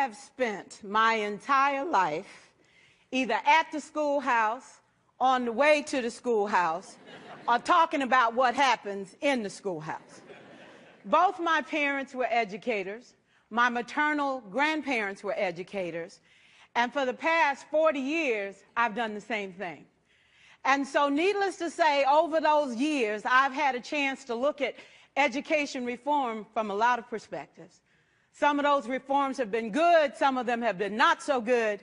have spent my entire life either at the schoolhouse, on the way to the schoolhouse, or talking about what happens in the schoolhouse. Both my parents were educators. My maternal grandparents were educators. And for the past 40 years, I've done the same thing. And so needless to say, over those years, I've had a chance to look at education reform from a lot of perspectives. Some of those reforms have been good, some of them have been not so good.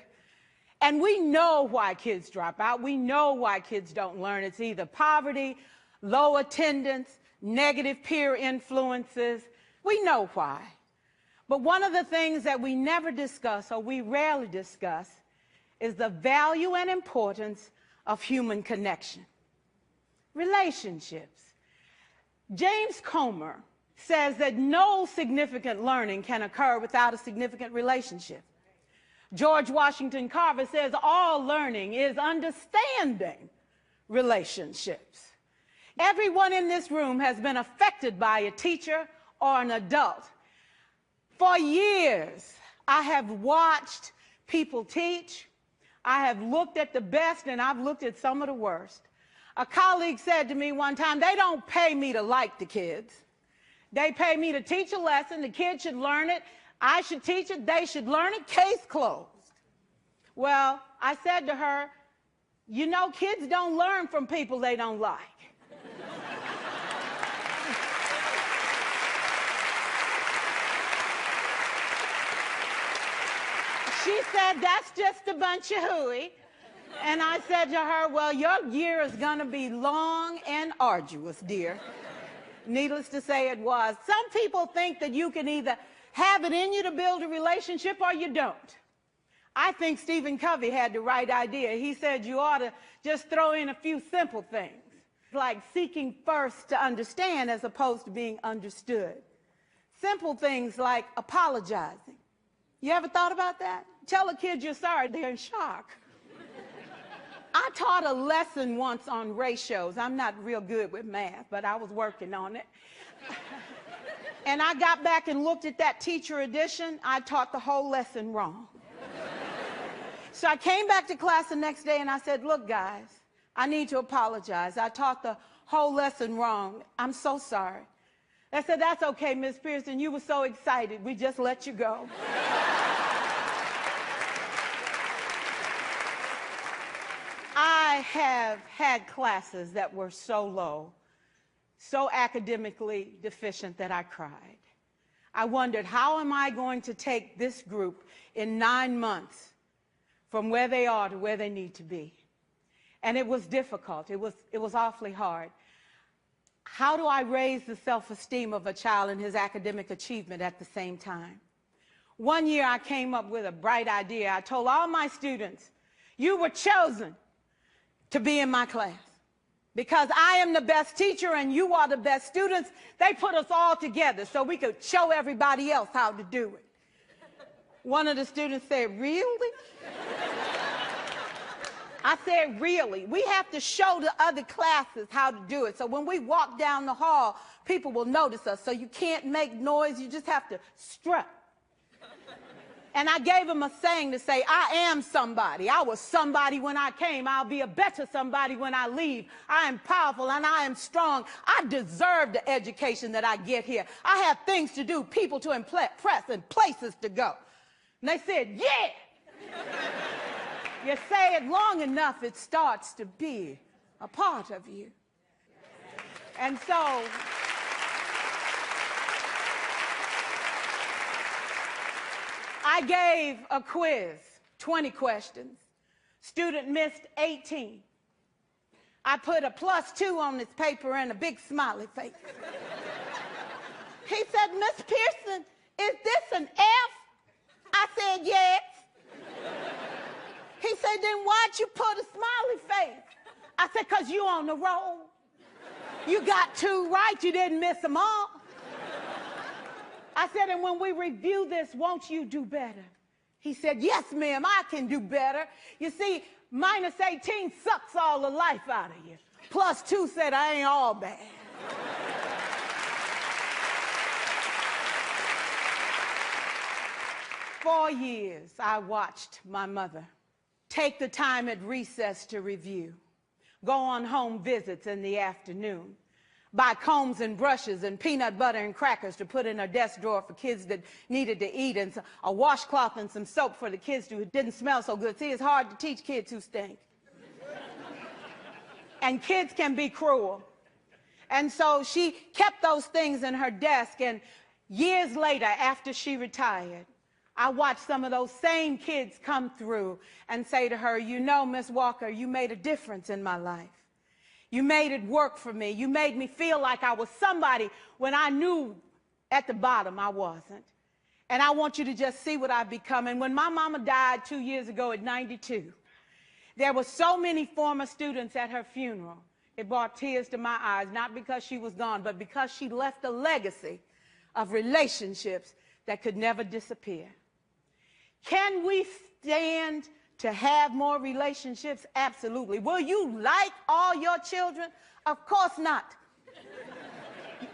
And we know why kids drop out. We know why kids don't learn. It's either poverty, low attendance, negative peer influences. We know why. But one of the things that we never discuss, or we rarely discuss, is the value and importance of human connection. Relationships. James Comer says that no significant learning can occur without a significant relationship. George Washington Carver says all learning is understanding relationships. Everyone in this room has been affected by a teacher or an adult. For years, I have watched people teach. I have looked at the best and I've looked at some of the worst. A colleague said to me one time, they don't pay me to like the kids. They pay me to teach a lesson. The kids should learn it. I should teach it. They should learn it. Case closed. Well, I said to her, you know, kids don't learn from people they don't like. She said, that's just a bunch of hooey. And I said to her, well, your year is going to be long and arduous, dear. Needless to say, it was. Some people think that you can either have it in you to build a relationship or you don't. I think Stephen Covey had the right idea. He said you ought to just throw in a few simple things, like seeking first to understand as opposed to being understood. Simple things like apologizing. You ever thought about that? Tell a kid you're sorry, they're in shock. I taught a lesson once on ratios. I'm not real good with math, but I was working on it. And I got back and looked at that teacher edition. I taught the whole lesson wrong. So I came back to class the next day and I said, look, guys, I need to apologize. I taught the whole lesson wrong. I'm so sorry. They said, that's okay, Miss Pearson. You were so excited. We just let you go. I have had classes that were so low, so academically deficient that I cried. I wondered, how am I going to take this group in 9 months from where they are to where they need to be? And it was difficult. It was awfully hard. How do I raise the self-esteem of a child and his academic achievement at the same time? One year I came up with a bright idea. I told all my students, you were chosen to be in my class. Because I am the best teacher and you are the best students, they put us all together so we could show everybody else how to do it. One of the students said, really? I said, really? We have to show the other classes how to do it. So when we walk down the hall, people will notice us. So you can't make noise, you just have to strut. And I gave him a saying to say, I am somebody. I was somebody when I came. I'll be a better somebody when I leave. I am powerful and I am strong. I deserve the education that I get here. I have things to do, people to impress, and places to go. And they said, yeah. You say it long enough, it starts to be a part of you. And so I gave a quiz, 20 questions. Student missed 18. I put a +2 on this paper and a big smiley face. He said, Miss Pearson, is this an F? I said, yes. He said, then why'd you put a smiley face? I said, because you on the roll. You got 2 right, you didn't miss them all. I said, and when we review this, won't you do better? He said, yes, ma'am, I can do better. You see, -18 sucks all the life out of you. +2 said, I ain't all bad. 4 years, I watched my mother take the time at recess to review, go on home visits in the afternoon, buy combs and brushes and peanut butter and crackers to put in her desk drawer for kids that needed to eat, and a washcloth and some soap for the kids who didn't smell so good. See, it's hard to teach kids who stink. And kids can be cruel. And so she kept those things in her desk, and years later, after she retired, I watched some of those same kids come through and say to her, you know, Miss Walker, you made a difference in my life. You made it work for me. You made me feel like I was somebody when I knew at the bottom I wasn't. And I want you to just see what I've become. And when my mama died 2 years ago at 92, there were so many former students at her funeral. It brought tears to my eyes, not because she was gone, but because she left a legacy of relationships that could never disappear. Can we stand to have more relationships? Absolutely. Will you like all your children? Of course not.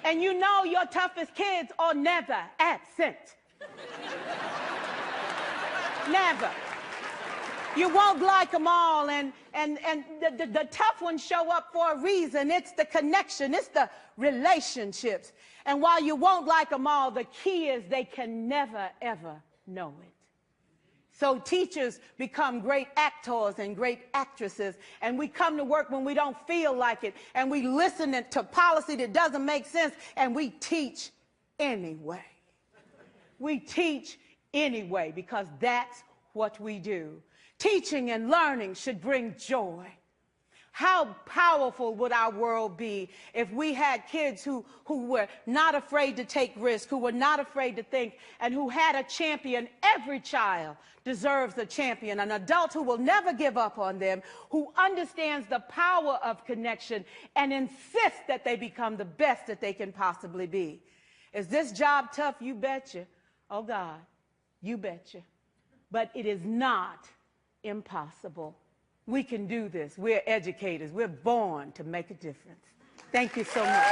And you know your toughest kids are never absent. Never. You won't like them all, and the tough ones show up for a reason. It's the connection. It's the relationships. And while you won't like them all, the key is they can never, ever know it. So teachers become great actors and great actresses, and we come to work when we don't feel like it, and we listen to policy that doesn't make sense, and we teach anyway. We teach anyway because that's what we do. Teaching and learning should bring joy. How powerful would our world be if we had kids who were not afraid to take risks, who were not afraid to think, and who had a champion? Every child deserves a champion, an adult who will never give up on them, who understands the power of connection and insists that they become the best that they can possibly be. Is this job tough? You betcha. Oh, God, you betcha. But it is not impossible. We can do this. We're educators. We're born to make a difference. Thank you so much.